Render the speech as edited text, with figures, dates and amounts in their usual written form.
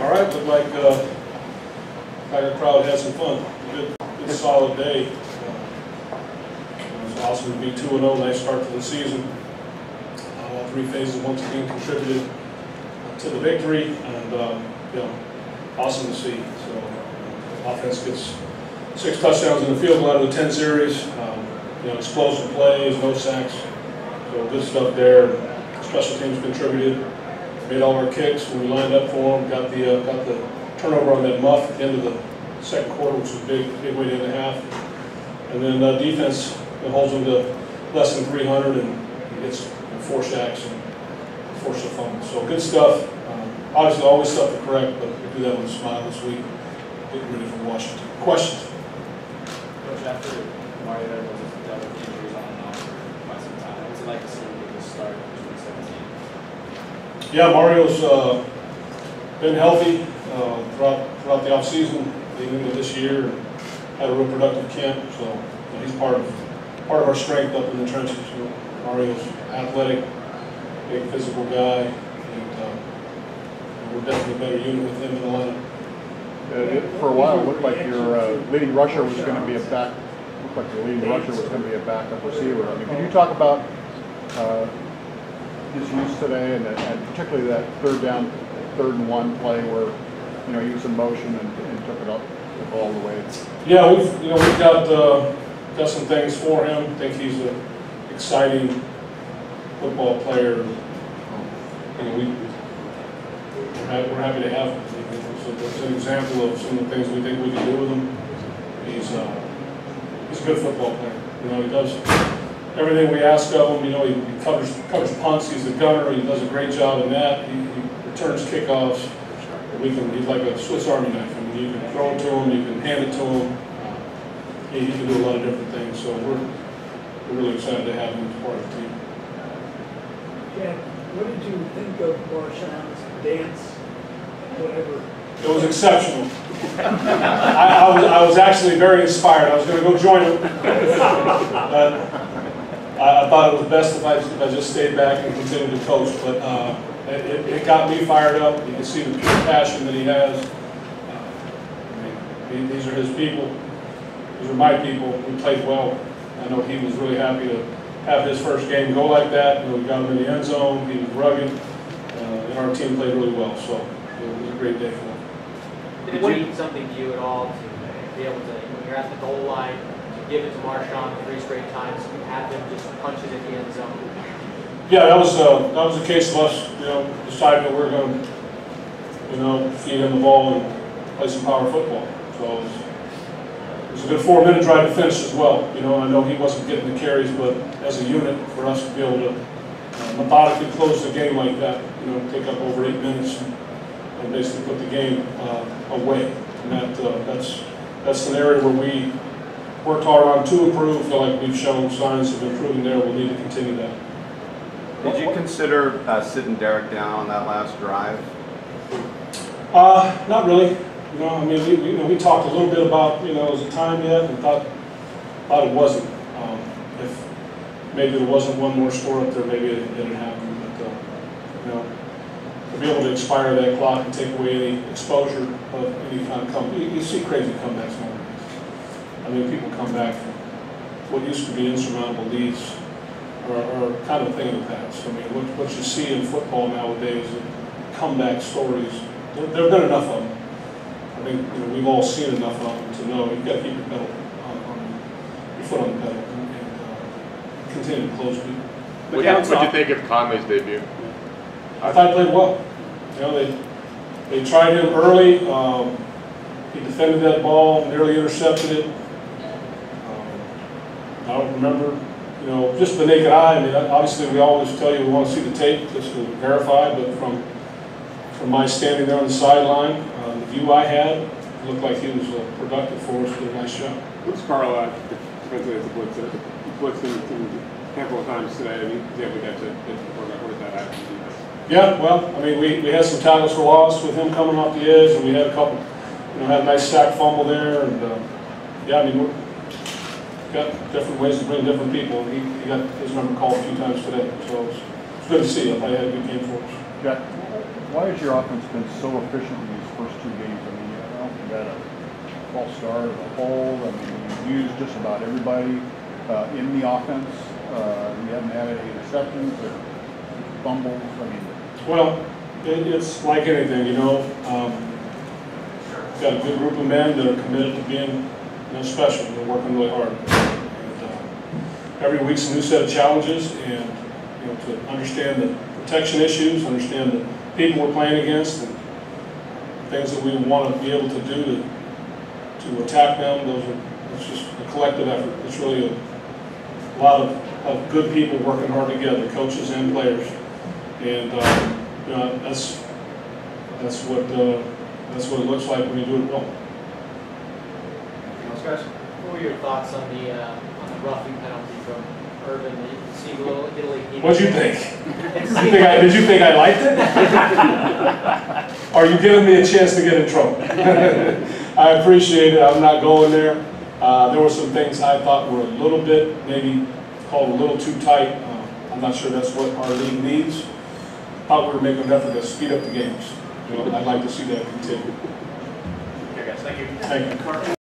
All right, looked like the crowd had some fun. Good solid day. It was awesome to be 2-0. Nice start to the season. All three phases once again contributed to the victory, and awesome to see. So offense gets 6 touchdowns in the field out of the 10 series. Explosive plays, no sacks. So good stuff there. Special teams contributed. Made all our kicks when we lined up for them. Got the turnover on that muff at the end of the second quarter, which was a big way to end the half. And then defense holds them to less than 300 and gets 4 sacks and forced a fumble. So good stuff. Obviously, always stuff to correct, but we do that with a smile this week. Getting ready for Washington. Questions? Coach, after Mario there was dealt with injuries on and off for quite some time, what's it like to see him start in 2017? Yeah, Mario's been healthy throughout the offseason, leading into this year, and had a real productive camp. So he's part of our strength up in the trenches. Mario's athletic, big physical guy, and we're definitely a better unit with him in the lineup. For a while, it looked like your leading rusher was going to be a back. Looked like your leading rusher was going to be a backup receiver. I mean, can you talk about his use today, and particularly that 3rd and 1 play where he was in motion and took it up the ball the way? Yeah, we've got some things for him. I think he's an exciting football player. We're happy to have him. So it's an example of some of the things we think we can do with him. He's a good football player. He does everything we ask of him. He covers punts. He's a gunner. He does a great job in that. He returns kickoffs. He's like a Swiss Army knife. I mean, you can throw it to him. You can hand it to him. He can do a lot of different things. So we're really excited to have him as part of the team. Jack, what did you think of Marshawn's dance? Whatever. It was exceptional. I was actually very inspired. I was going to go join him, but I thought it was best if I just stayed back and continued to coach. But it got me fired up. You can see the pure passion that he has. These are his people. These are my people. We played well. I know he was really happy to have his first game go like that. We got him in the end zone. He was rugged, and our team played really well. So it was a great day for him. Did it mean something to you at all to be able to, when you're at the goal line, to give it to Marshawn 3 straight times, have him just punches at the end zone? Yeah, that was a case of us, deciding that we were going to, feed him the ball and play some power football. So it was a good 4-minute drive to finish as well. I know he wasn't getting the carries, but as a unit, for us to be able to methodically close the game like that, take up over 8 minutes and basically put the game away. And that's an area where we worked hard on to improve. Feel like we've shown signs of improving there. We'll need to continue that. Did you consider sitting Derek down on that last drive? Not really. We talked a little bit about, was it time yet? And thought it wasn't. If maybe there wasn't one more score up there, maybe it didn't happen. But to be able to expire that clock and take away any exposure of any kind of comeback. You see crazy comebacks nowadays. I mean, people come back from what used to be insurmountable leads are kind of a thing of the past. I mean, what you see in football nowadays, comeback stories, there have been enough of them. I think we've all seen enough of them to know you've got to keep your pedal your foot on the pedal and continue to close people. What did you think of Conley's debut? I thought he played well. They tried him early. He defended that ball, nearly intercepted it. I don't remember, just the naked eye. I mean, obviously we always tell you we want to see the tape just to verify, but from my standing there on the sideline, the view I had, it looked like he was productive for us. Did a nice job. What's Carl defensively as a blitzer? He blitzed him a handful of times today. I mean, yeah, we got to what is that action? Yeah, well, I mean, we had some tackles for loss with him coming off the edge, and we had a couple, had a nice sack fumble there, and yeah, I mean, we've got different ways to bring different people, and he got his number called a few times today, so it's good to see. I thought he had a good game for us. Jack, Why has your offense been so efficient in these first 2 games? I mean, I don't know if you got a false start or a hold. I mean, you've used just about everybody in the offense. You haven't had any interceptions or fumbles. I mean, Well, it's like anything, you know. Got a good group of men that are committed to being, you know, special. They're working really hard. And, every week's a new set of challenges, and you know, to understand the protection issues, understand the people we're playing against, and things that we want to be able to do to attack them. It's just a collective effort. It's really a lot of good people working hard together, coaches and players, and you know, that's what it looks like when you do it well. What were your thoughts on the roughing penalty from Urban? You seemed a little Italy. What'd you think? Did you think I liked it? Are you giving me a chance to get in trouble? I appreciate it. I'm not going there. There were some things I thought were a little bit, maybe called a little too tight. I'm not sure that's what our league needs. Thought we were making an effort to speed up the games. I'd like to see that continue. Okay, guys, thank you. Thank you.